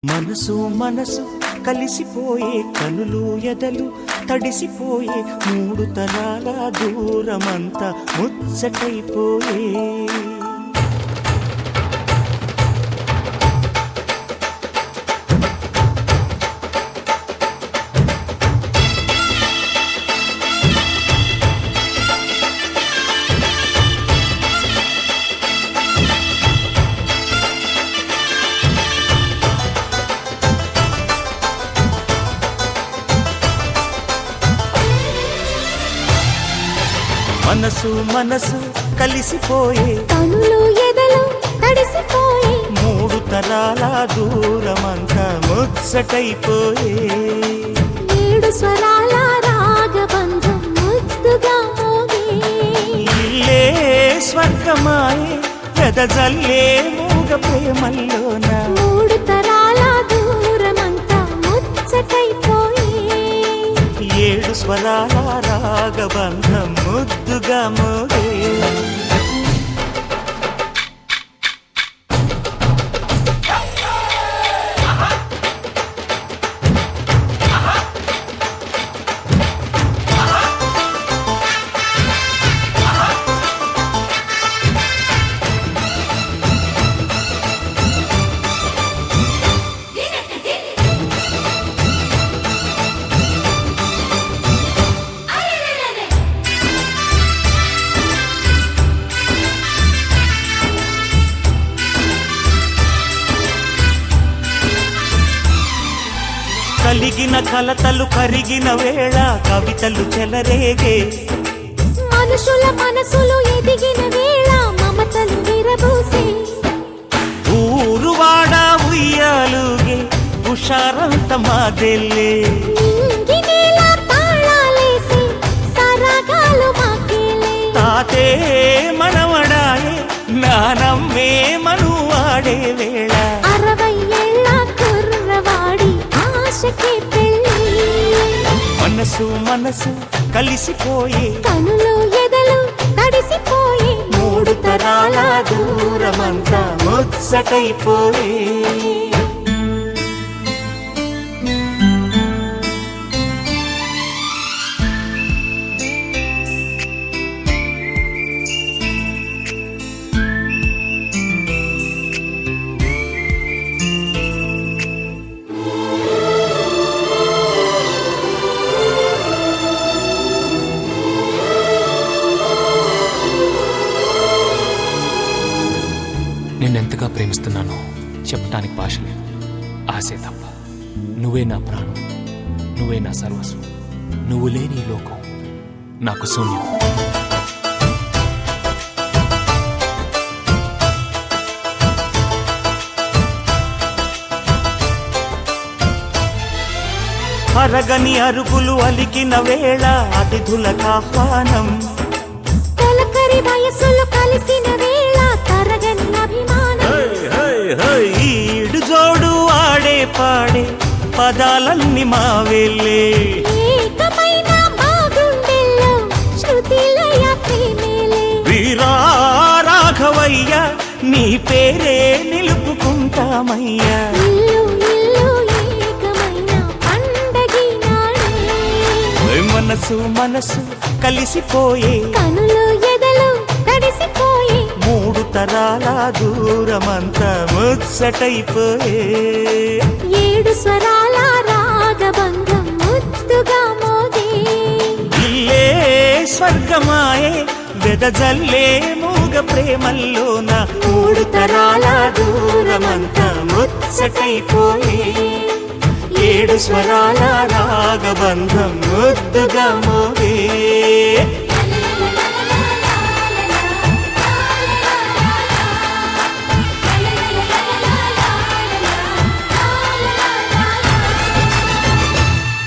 మనసు మనసు కలిసిపోయే కనులు ఎదలు తడిసిపోయే మూడు తరాల దూరమంతా ముచ్చటైపోయే మనసు మనసు కలిసిపోయే కనులు ఎదలు తడిసిపోయే మూడు తరాల దూరమంతా ముచ్చటైపోయే ఏడు స్వరాల రాగబంధం ముద్దుగా మోగే ఇల్లే స్వర్గమాయే వెదజల్లే మూగ ప్రేమల్లోన మూడు తరాల దూరమంతా ముచ్చటైపోయే ఏడు స్వరాల రాగబంధం ముద్దుగా మోగే కలిగిన కలతలు కరిగిన వేళ కవితలు చెలరేగే మనుషుల మనసులు ఎదిగిన వేళ మమతలు విరబూసే ఊరువాడ ఉయ్యాలుగే హుషారంత మాదెల్లే నింగినేల తాళాలేసి సరాగాలు మాకేలే తాతే మనవడాయే నానమ్మే మనువాడే వేళ 60 ఏళ్ళ కుర్రవాడి ఆశకే పెళ్ళి మనసు మనసు కలిసిపోయే కనులు ఎదలు తడిసిపోయే మూడు తరాల దూరమంతా ముచ్చటైపోయే నిన్నెంతగా ప్రేమిస్తున్నానో చెప్పటానికి భాష లేదు. ఆశే తప్ప. నువ్వే నా ప్రాణం, నువ్వే నా సర్వస్వం. నువ్వు లేని ఈ లోకం నాకు శూన్యం. అరగని అరుగులు అలికిన వేళ అతిథులకు ఆహ్వానం తొలకరి వయసులు కలిసిన వేళ తరగని అభిమానం ఈడు జోడు ఆడే పాడే పదాలన్నీ మా వెళ్ళే ఏకమైన మా గుండెల్లో శృతిలయ ప్రేమేలే వీరా రాఘవయ్య నీ పేరే నిలుపుకుంటామయ్యా ఇల్లు ఇల్లు ఏకమైన పండగి నాడే మనసు మనసు కలిసిపోయే కనులు ఎదలు తడిసిపోయే మూడు తరాల దూరమంతా ముచ్చటైపోయే ఏడు స్వరాల రాగబంధం ముద్దుగా మోగే ఇల్లే స్వర్గమాయే వెదజల్లే మూగ ప్రేమల్లోన మూడు తరాల దూరమంతా ముచ్చటైపోయే ఏడు స్వరాల రాగబంధం ముద్దుగా మోగే